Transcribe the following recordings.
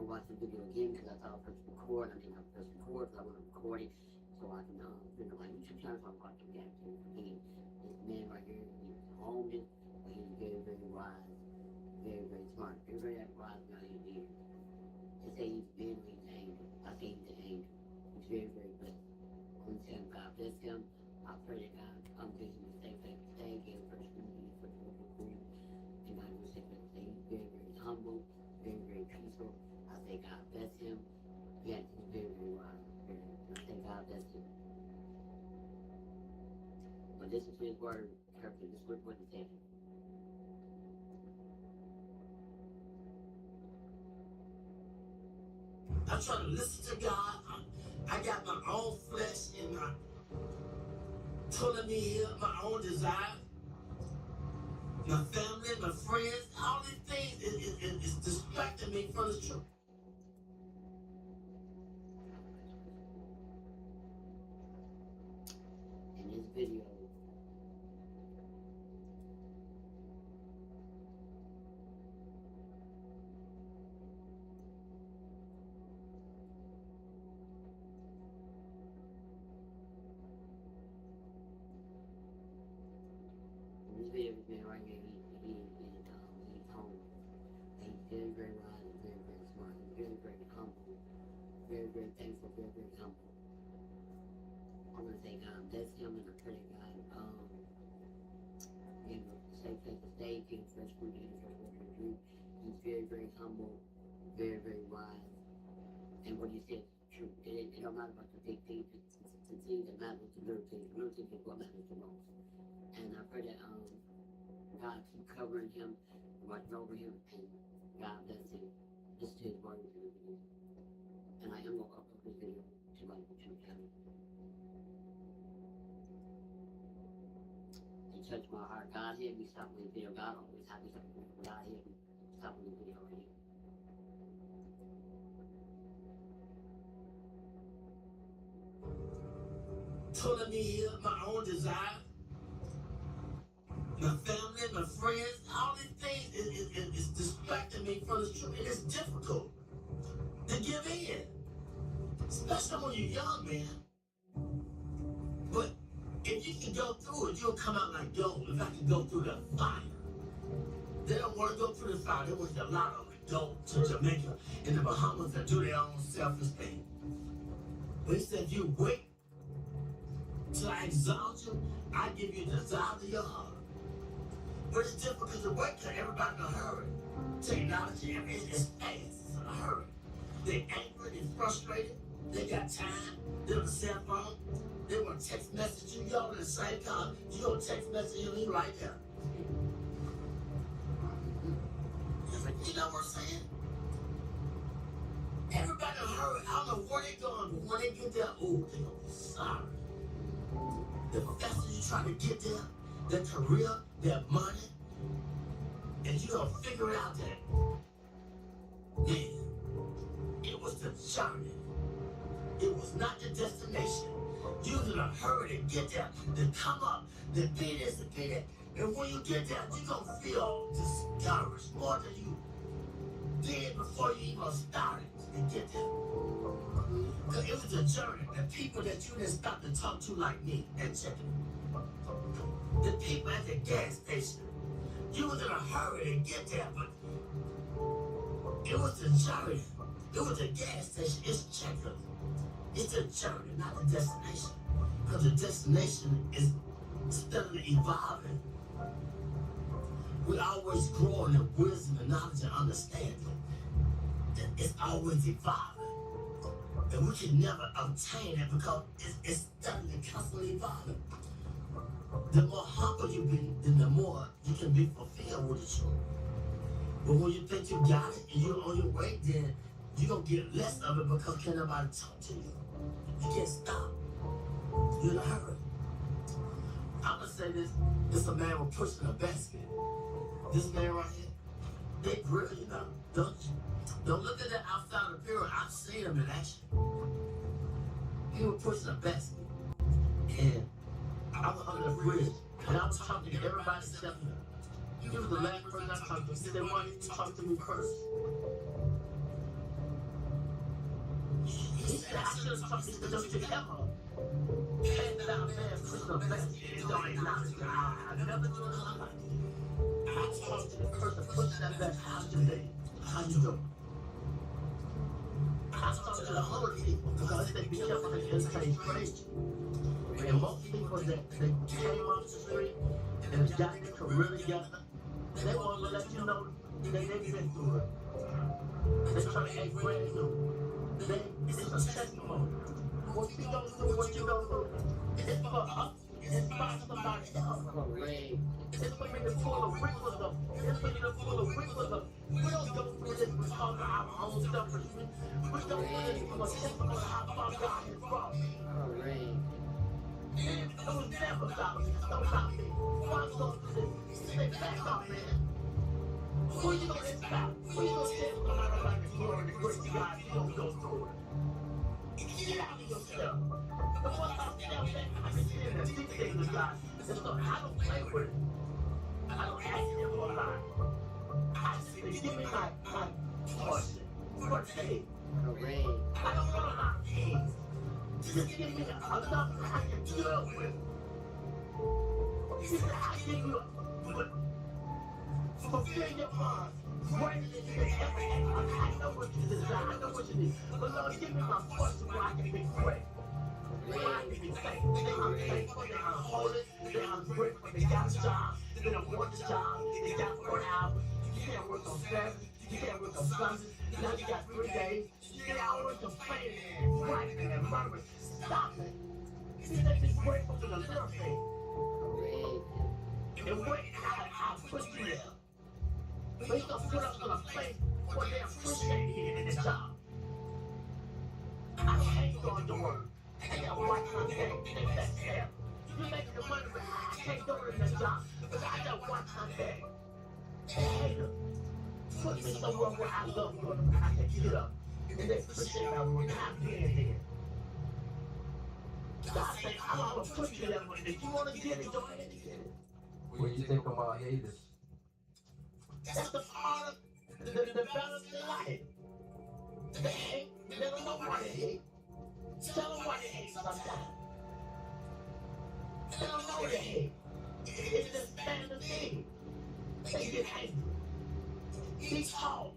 watch the video again because I thought I pressed record. I didn't have to press record because I want to record it so I can figure my YouTube channel so I can watch the reaction again. This man right here, he's homeless, but he's very, very wise, very, very smart, very, very wise guy here. They say he's been, he's an angel. I say he's an angel. He's very, very blessed. I want to tell him God bless him. I pray that God gives him a safe place to stay, give him first community for the local group, and God will say that he's very, very humble, very, very peaceful. I say God bless him. Yes, he's very, very wise. I say God bless him. But this is his word, carefully. This is what he said. I'm trying to listen to God. I got my own flesh and my pulling me here, my own desire, my family, my friends, all these things is distracting me from the truth. In this video, this man right here, he's home. He's very, very wise and very, very smart. He's very, very humble. Very, very thankful, very, very humble. I want to say God bless him and I pray God give him a safe place to stay, give him fresh food, give him fresh water to drink. He's very, very humble, very, very wise. And what he said is true. It don't matter about the big things, the things that matter with the little things. The little things is what matters the most. And I pray that God keep covering him, watching over him, and God bless him. This is his word. And I am going to upload this video to my YouTube channel. It touched my heart. God heard me stop the video. God always had me stop the video. God heard me stop the video right here. Pulling me here, my own desire, my family, my friends, all these things is distracting me from the truth. It is difficult to give in, especially when you're young, man. But if you can go through it, you'll come out like gold. If I can go through the fire. They don't want to go through the fire. They want a lot of them to go to Jamaica and the Bahamas and do their own self-esteem. But he said, you wait till I exalt you, I give you the desire of your heart. But it's difficult to wait till everybody in a hurry. Technology, it's fast, it's in a hurry. They're angry, they're frustrated, they got time, they're on the cell phone, they want to text message you, y'all in the same car, you don't text message you, he right there. You know what I'm saying? Everybody in a hurry, I don't know where they're going, but when they get there, oh, they're gonna be sorry. The faster you try to get there, their career, their money, and you don't figure out that, man, it was the journey. It was not the destination. You was in a hurry to get there, to come up, to be this, to be that. And when you get there, you're going to feel discouraged more than you did before you even started to get there. Because it was a journey. The people that you didn't stop to talk to like me and checking. The people at the gas station. You was in a hurry to get there, but it was the journey. It was the gas station. It's checkers. It's the journey, not the destination. Because the destination is steadily evolving. We're always growing in wisdom and knowledge and understanding. That it's always evolving. And we can never obtain it because it's steadily, constantly evolving. The more humble you be, then the more you can be fulfilled with the truth. But when you think you got it and you're on your way, then you're going to get less of it because can't nobody talk to you. You can't stop. You're in a hurry. I'm going to say this. It's a man with pushing a basket. This man right here, they grill you now, don't you? Don't look at the outside appearance. I've seen him in action. He was pushing a basket. And I was under the bridge. And I was talking to everybody except him. He was the last person I talked to. He said, why didn't you talk to me first? He said, I should have trusted the Dr. Emma. And that a man Christmas message is don't acknowledge that I never do it like this. I talked to the person pushing that back, how's your day? How you doing? I talked to the homeless people because they be careful they just change crazy. And most people that they came off the street and got their career together, they want to let you know that they've been through it. They try to act brand new. It's a testimony. What you go through, what you go through, it's for us. It's for somebody else. It's for you to pull the wrinkles up. It's for you to pull the wrinkles up. We don't go through this because of our own selfishness. We go through this from a testimony of how far God has brought me. It was never about me. It's not about me. Why I'm going through this? Stay back up, man. Who you gonna inspire? Who you gonna tell no matter about the glory and the grace of God? You don't go through it. Get out of yourself. The one I tell that I can see in the deep things of God. It's not, I don't play with it. I don't ask him for a lot. I say, give me my portion for today. I don't want a lot of things. Just give me enough I can deal with. He said, I give you fulfill your heart. Greater than you can ever have. I know what you desire. I know what you need. But Lord, give me my portion where I can be great. Where I can be thankful. I'm thankful. That I'm holy. That I'm grateful. They got a job. They don't want the job. They got 4 hours. You can't work on Saturdays. You can't work on Sundays. Now you got 3 days. You get always complaining and griping and murmuring. Stop it. See, they be grateful for the little thing. And wait, I'll put you there. But he's gonna put us in a place where they appreciate you in this job. I hate going to work. I got one time day, they best care. You make the money, but I can't go to that job because I got one time day. They hate it. Put me somewhere where I love going. I can get up. And they appreciate my work. I'm being there. God said, I'm gonna put you there. If you wanna get it, go ahead and get it. What do you think about haters? That's the part of the balance in life. They hate. They don't know why they hate. Tell them why they hate sometimes. They don't know they hate. It's just standard thing. They get angry. Be tall.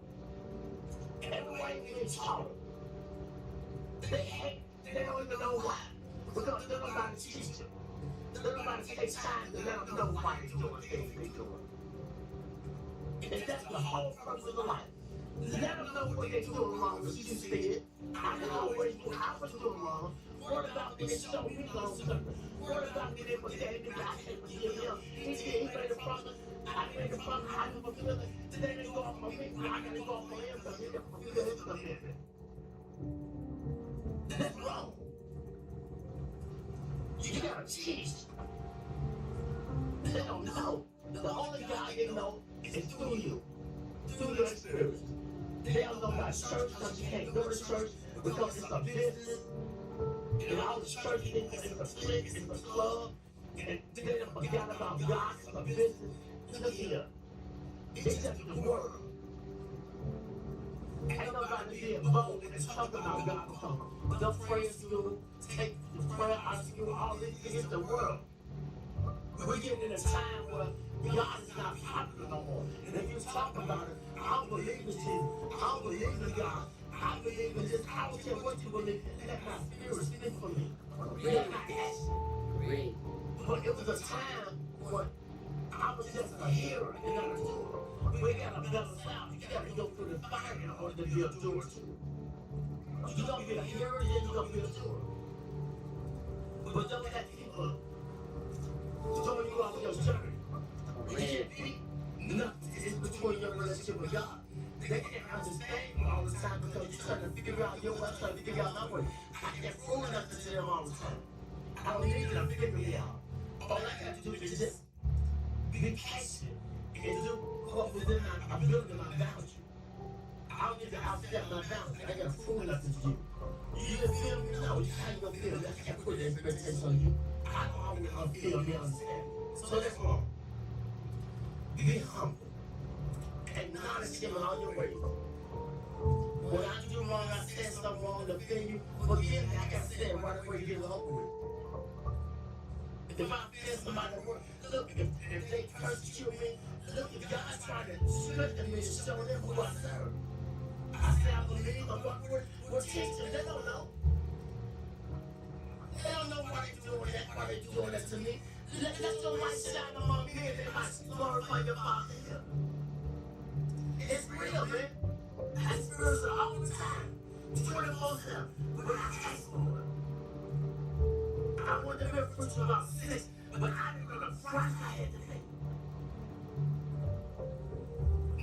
Everybody gets tall. They hate. They don't even know why. Because they don't know how to teach them. They don't know how to take time to let them know why they're doing things they're doing. And that's the whole purpose of life. Let them know what they're doing wrong, as you said. I can always do I was doing wrong. What about me and show me long something? What about me and forgetting me? I can't forgive him. He made a promise. I made a promise. I didn't fulfill it. Today they go off my feet. I gotta go off my him because he didn't fulfill his commitment. That's wrong. You gotta teach. They don't know. The only guy they know is through you. Through your experience. They don't know about church because you can't go to church because it's a business. And all the church things, it's a clique, it's a club. And they don't forget about God, it's a business. Look here. It's just the word. Ain't nobody being bold and talking about God because the prayer school, take the prayer out of school, all this thing is the world. We're getting in a time where God is not popular no more. And if you talk about it, I don't believe in Jesus. I don't believe in God. I believe in this. I don't care what you believe in. Let my spirit speak for me. Let my action. But it was a time when I was just a hearer and not a doer. We got to balance out. You got to go through the fire in order to be a doer too. You're going to be a hearer, then you're going to be a doer. But don't let people throw you off your journey. You can't be nothing. It's between your relationship with God. They can't understand you all the time because you're trying to figure out your way, trying to figure out my way. I can't prove nothing to them all the time. I don't need you to figure me out. All I got to do is just be patient and do what within my ability, my value. I don't need to outstep my bounds. I got to prove nothing to you. You didn't feel me? No, how you gonna feel? I can't put the expectation on you. I don't always feel me understand. So that's wrong. Be humble. Acknowledge him in all your ways. When I do wrong, I said something wrong to offend you, forgive me. I got to say it right away, get it over with. If I offend somebody at work, look, if they persecute me, look, if God's trying to strengthen me to show them who I serve. I say I believe, but we're teaching. They don't know. They don't know why they're doing that, why they're doing that to me. Let your light shine among me and they might glorify your Father here. It's real, man. That spirit's all the time. 24/7. But I ask for it. I want to be preaching about sex, but I didn't know the price I had to pay.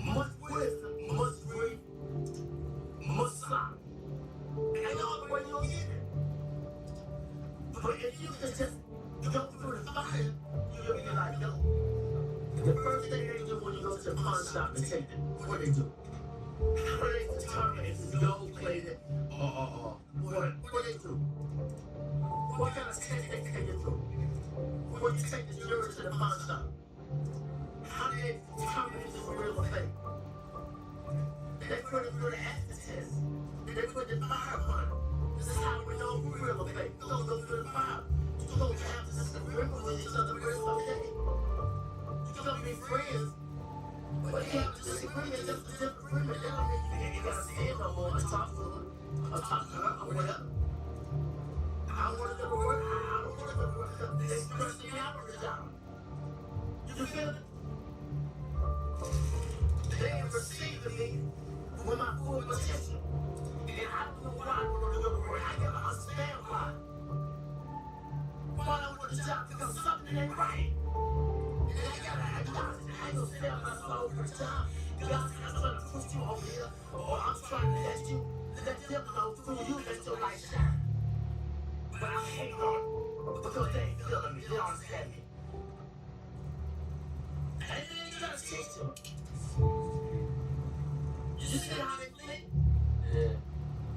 Much wisdom, much grief, much slaughter. And all the way you'll get it. But if you can just go through the fire, you'll be like, yo. The first thing they do when you go to the pawn shop and take it, what they do? How do they determine if it's gold plated or what they do? What kind of test they take it through? When you take the jewelry to the pawn shop, how do they determine if it's real or fake? They put it through the acid test. They put the fire upon it. This is how we know who's real or fake. We're gonna go through the fire. You're gonna have to disagreement with each other, but it's okay. You're gonna be friends. But you have to disagree, it's just a disagreement. That don't mean you gotta see it no more or talk to her or whatever. I wanted them to work. I don't want them to work. They stress me out on the job. You feel it? They ain't received me with my full potential. And I don't know why I want to go to work. I gotta understand why. Why I want the job because something ain't right. And I gotta acknowledge it. I ain't gonna sell my soul for the job. God said I'm trying to put you over here, or I'm trying to let them know through you that your light shine. But I hate on it because they ain't feeling me. They don't understand me. And then you gotta teach them. You see how they think? Yeah.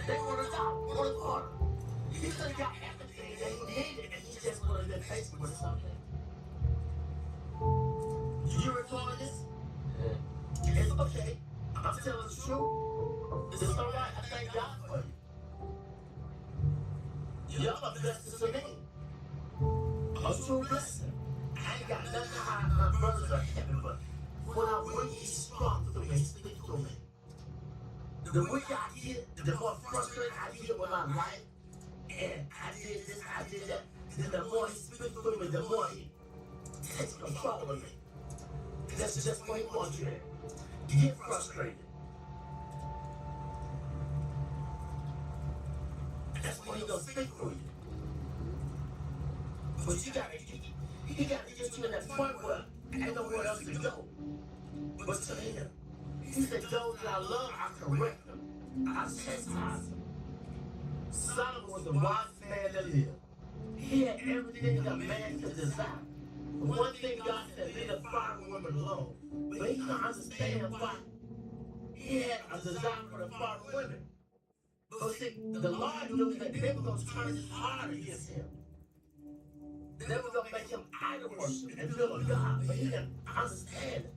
They want to talk, want to order. He could have got everything that he needed, and he just would have been faced with something. You recall this? Yeah. It's okay. I'm telling the truth. It's all right. I thank God for you. Y'all are blessings to me. A true blessing. I ain't got nothing to hide. My brothers are heaven, but when I weak, he's strong through me. He speaks through me. The weaker I get, the more frustrated I get with my life. And I did this, I did that. Then the more he speaks through me, the more he takes control of me. That's just what he wants you to get frustrated. That's when he gonna speak through you. But he gotta get you in that point where ain't nowhere else to go but to him. He said, those that I love, I correct them. I chastise them. Solomon was the wisest man that lived. He had everything that a man could desire. One thing God said, leave the foreign women alone. But he couldn't understand why he had a desire for the foreign women. But see, the Lord knew that they were going to turn his heart against him. They were going to make him idol worship and build a God, but he didn't understand it.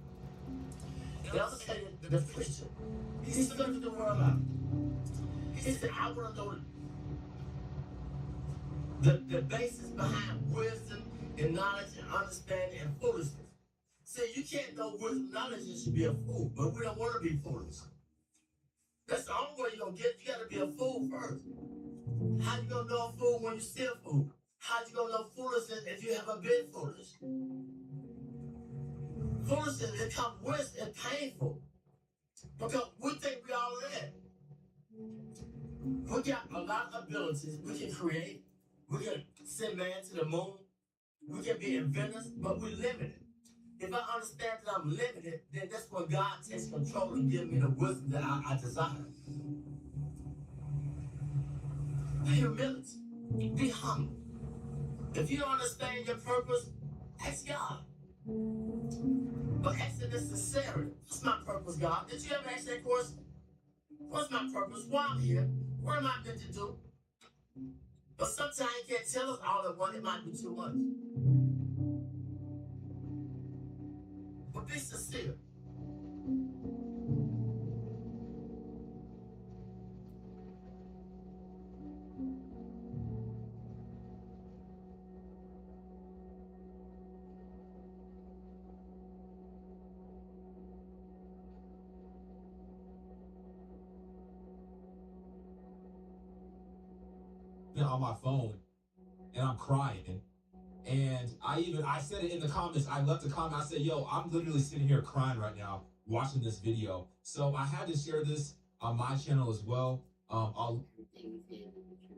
They also said the Christian, he studied the world out. He said, I want to know the basis behind wisdom and knowledge and understanding and foolishness. See, you can't know wisdom and knowledge, you should be a fool, but we don't want to be foolish. That's the only way you're going to get, you got to be a fool first. How you going to know a fool when you're still fool? How you going to know foolishness if you haven't been foolish? Foolishness becomes worse and painful because we think we all that. We got a lot of abilities. We can create. We can send man to the moon. We can be inventors, but we're limited. If I understand that I'm limited, then that's when God takes control and gives me the wisdom that I desire. Humility. Be humble. If you don't understand your purpose, ask God. But ask it in sincerity. What's my purpose, God? Did you ever ask that question? What's my purpose? Why I'm here? What am I meant to do? But sometimes you can't tell us all at once. It might be too much. But be sincere. it on my phone, and I'm crying. And I said it in the comments. I left a comment. I said, "Yo, I'm literally sitting here crying right now watching this video." So I had to share this on my channel as well. I'll Everything is in the